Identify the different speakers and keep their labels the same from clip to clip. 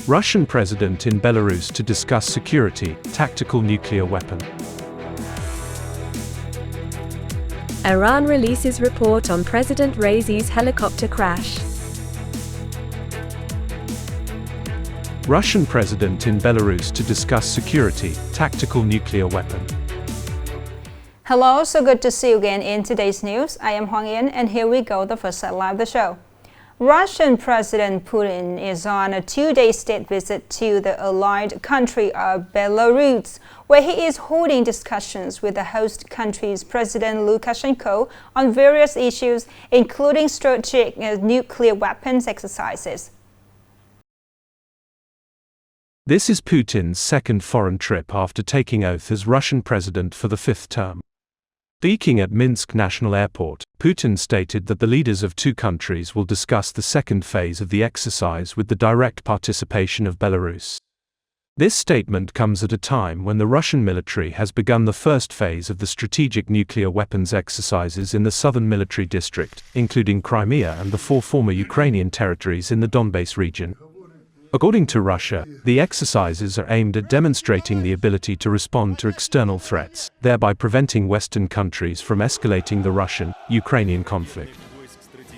Speaker 1: Russian president in Belarus to discuss security, tactical nuclear weapon.
Speaker 2: Iran releases report on President Raisi's helicopter crash.
Speaker 1: Russian president in Belarus to discuss security, tactical nuclear weapon.
Speaker 3: Hello, so good to see you again in today's news. I am Huang Yin, and here we go, the first headline of the show. Russian President Putin is on a two-day state visit to the allied country of Belarus, where he is holding discussions with the host country's President Lukashenko on various issues, including strategic nuclear weapons exercises.
Speaker 1: This is Putin's second foreign trip after taking oath as Russian president for the fifth term. Speaking at Minsk National Airport, Putin stated that the leaders of two countries will discuss the second phase of the exercise with the direct participation of Belarus. This statement comes at a time when the Russian military has begun the first phase of the strategic nuclear weapons exercises in the southern military district, including Crimea and the four former Ukrainian territories in the Donbas region. According to Russia, the exercises are aimed at demonstrating the ability to respond to external threats, thereby preventing Western countries from escalating the Russian-Ukrainian conflict.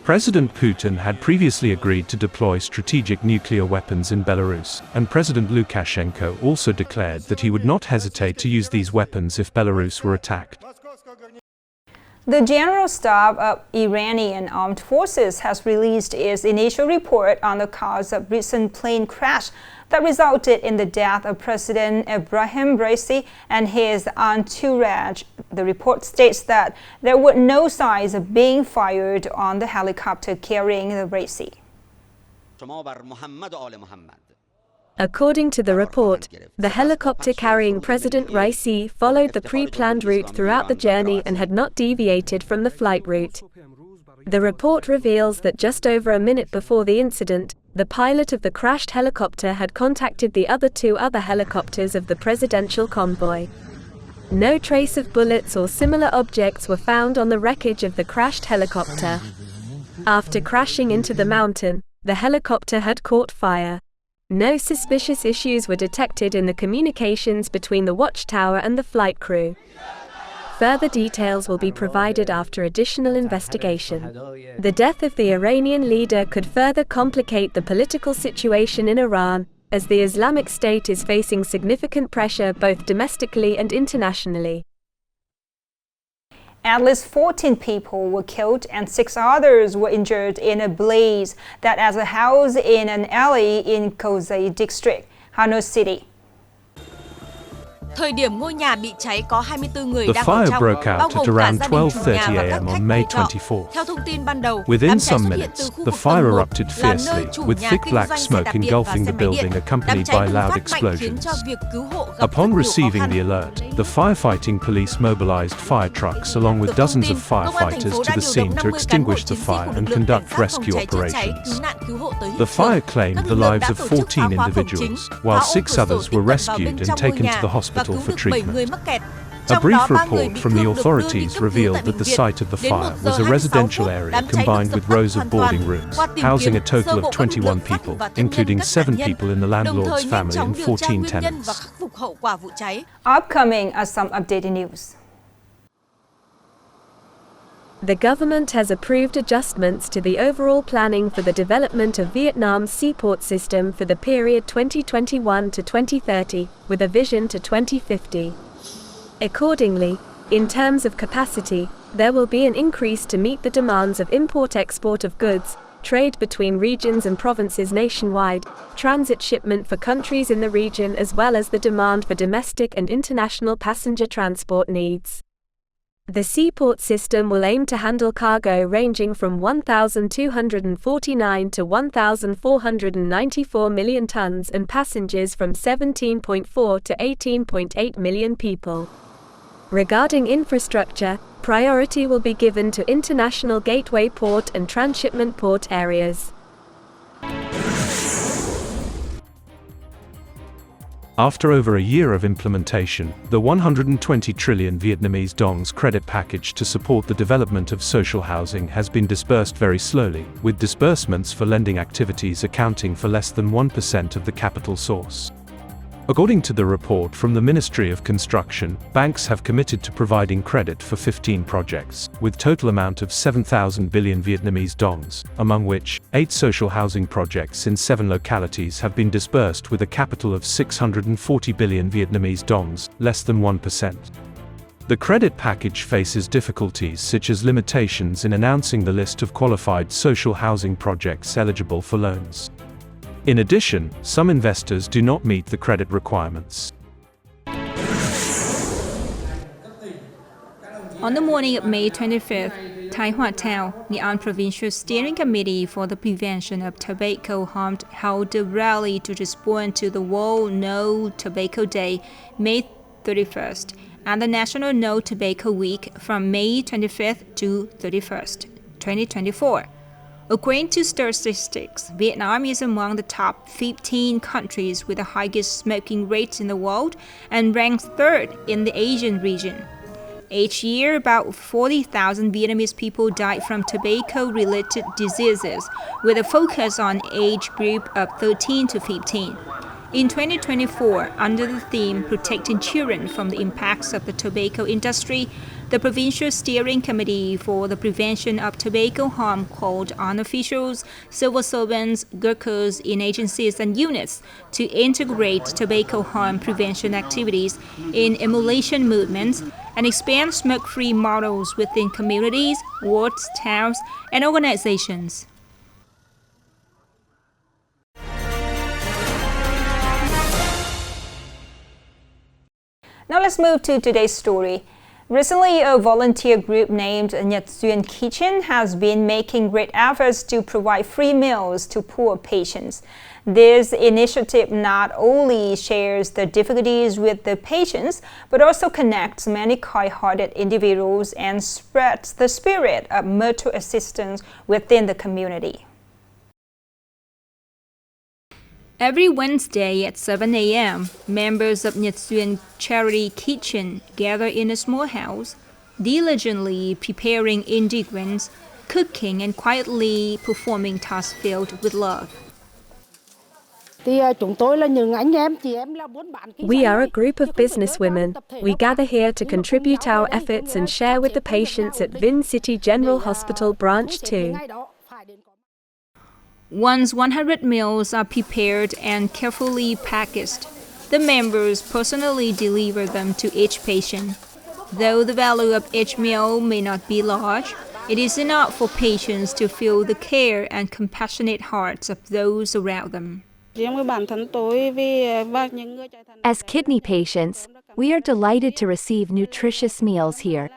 Speaker 1: President Putin had previously agreed to deploy strategic nuclear weapons in Belarus, and President Lukashenko also declared that he would not hesitate to use these weapons if Belarus were attacked.
Speaker 3: The General Staff of Iranian Armed Forces has released its initial report on the cause of recent plane crash that resulted in the death of President Ibrahim Raisi and his entourage. The report states that there were no signs of being fired on the helicopter carrying the Raisi.
Speaker 2: According to the report, the helicopter carrying President Raisi followed the pre-planned route throughout the journey and had not deviated from the flight route. The report reveals that just over a minute before the incident, the pilot of the crashed helicopter had contacted the two other helicopters of the presidential convoy. No trace of bullets or similar objects were found on the wreckage of the crashed helicopter. After crashing into the mountain, the helicopter had caught fire. No suspicious issues were detected in the communications between the watchtower and the flight crew. Further details will be provided after additional investigation. The death of the Iranian leader could further complicate the political situation in Iran, as the Islamic State is facing significant pressure both domestically and internationally.
Speaker 3: At least 14 people were killed and 6 others were injured in a blaze that at a house in an alley in Kozai district, Hanoi City.
Speaker 4: Thời điểm ngôi nhà bị cháy có 24 người
Speaker 1: The
Speaker 4: đang ở
Speaker 1: fire
Speaker 4: trong,
Speaker 1: broke
Speaker 4: bao
Speaker 1: out
Speaker 4: gồm
Speaker 1: at
Speaker 4: cả
Speaker 1: around
Speaker 4: gia đình chủ
Speaker 1: 12:30
Speaker 4: nhà và các
Speaker 1: a.m.
Speaker 4: khách
Speaker 1: on May
Speaker 4: thuê trọ.
Speaker 1: 24th.
Speaker 4: Theo thông tin ban đầu,
Speaker 1: Within
Speaker 4: đám cháy
Speaker 1: some
Speaker 4: xuất hiện
Speaker 1: minutes,
Speaker 4: từ khu
Speaker 1: the
Speaker 4: vực
Speaker 1: fire
Speaker 4: tầng 1,
Speaker 1: erupted
Speaker 4: là nơi
Speaker 1: fiercely,
Speaker 4: chủ
Speaker 1: with
Speaker 4: nhà
Speaker 1: thick
Speaker 4: kinh
Speaker 1: black
Speaker 4: doanh xe
Speaker 1: smoke
Speaker 4: đạp điện và
Speaker 1: engulfing
Speaker 4: xe
Speaker 1: the
Speaker 4: máy điện.
Speaker 1: building,
Speaker 4: Đám
Speaker 1: accompanied
Speaker 4: cháy
Speaker 1: by
Speaker 4: bùng
Speaker 1: loud
Speaker 4: phát mạnh khiến
Speaker 1: explosions.
Speaker 4: cho việc cứu hộ gặp rất
Speaker 1: Upon
Speaker 4: nhiều khó
Speaker 1: receiving
Speaker 4: khăn.
Speaker 1: the alert, the firefighting police mobilized fire trucks along with dozens of firefighters to the scene to extinguish the fire and conduct rescue operations. The fire claimed the lives of 14 individuals, while 6 others were rescued and taken to the hospital for treatment. A brief report from the authorities revealed that the site of the fire was a residential area combined with rows of boarding rooms, housing a total of 21 people, including 7 people in the landlord's family and 14 tenants.
Speaker 3: Upcoming are some updated news.
Speaker 2: The government has approved adjustments to the overall planning for the development of Vietnam's seaport system for the period 2021 to 2030, with a vision to 2050. Accordingly, in terms of capacity, there will be an increase to meet the demands of import-export of goods, trade between regions and provinces nationwide, transit shipment for countries in the region, as well as the demand for domestic and international passenger transport needs. The seaport system will aim to handle cargo ranging from 1,249 to 1,494 million tons and passengers from 17.4 to 18.8 million people. Regarding infrastructure, priority will be given to international gateway port and transshipment port areas.
Speaker 1: After over a year of implementation, the 120 trillion Vietnamese dongs credit package to support the development of social housing has been disbursed very slowly, with disbursements for lending activities accounting for less than 1% of the capital source. According to the report from the Ministry of Construction, banks have committed to providing credit for 15 projects, with total amount of 7,000 billion Vietnamese dongs, among which 8 social housing projects in 7 localities have been disbursed with a capital of 640 billion Vietnamese dongs, less than 1%. The credit package faces difficulties such as limitations in announcing the list of qualified social housing projects eligible for loans. In addition, some investors do not meet the credit requirements.
Speaker 3: On the morning of May 25th, Thái Hòa Thao, Nghệ An Provincial Steering Committee for the Prevention of Tobacco Harm held a rally to respond to the World No Tobacco Day, May 31st, and the National No Tobacco Week from May 25th to 31st, 2024. According to statistics, Vietnam is among the top 15 countries with the highest smoking rates in the world and ranks 3rd in the Asian region. Each year, about 40,000 Vietnamese people die from tobacco-related diseases, with a focus on age group of 13 to 15. In 2024, under the theme Protecting Children from the Impacts of the Tobacco Industry, the Provincial Steering Committee for the Prevention of Tobacco Harm called on officials, civil servants, workers in agencies and units to integrate tobacco harm prevention activities in emulation movements and expand smoke-free models within communities, wards, towns, and organizations. Now let's move to today's story. Recently, a volunteer group named Nhật Duyên Kitchen has been making great efforts to provide free meals to poor patients. This initiative not only shares the difficulties with the patients, but also connects many kind-hearted individuals and spreads the spirit of mutual assistance within the community. Every Wednesday at 7 a.m., members of Nhật Duyên Charity Kitchen gather in a small house, diligently preparing ingredients, cooking and quietly performing tasks filled with love.
Speaker 2: We are a group of businesswomen. We gather here to contribute our efforts and share with the patients at Vinh City General Hospital Branch 2. Once 100 meals are prepared and carefully packaged, the members personally deliver them to each patient. Though the value of each meal may not be large, it is enough for patients to feel the care and compassionate hearts of those around them.
Speaker 5: As kidney patients, we are delighted to receive nutritious meals here.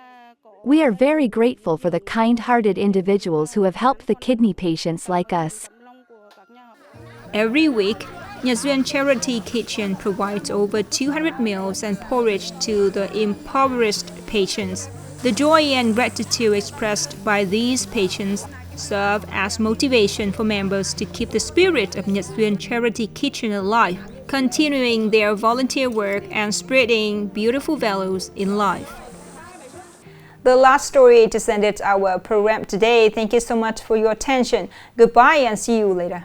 Speaker 5: We are very grateful for the kind-hearted individuals who have helped the kidney patients like us.
Speaker 3: Every week, Nhật Duyên Charity Kitchen provides over 200 meals and porridge to the impoverished patients. The joy and gratitude expressed by these patients serve as motivation for members to keep the spirit of Nhật Duyên Charity Kitchen alive, continuing their volunteer work and spreading beautiful values in life. The last story just ended our program today. Thank you so much for your attention. Goodbye and see you later.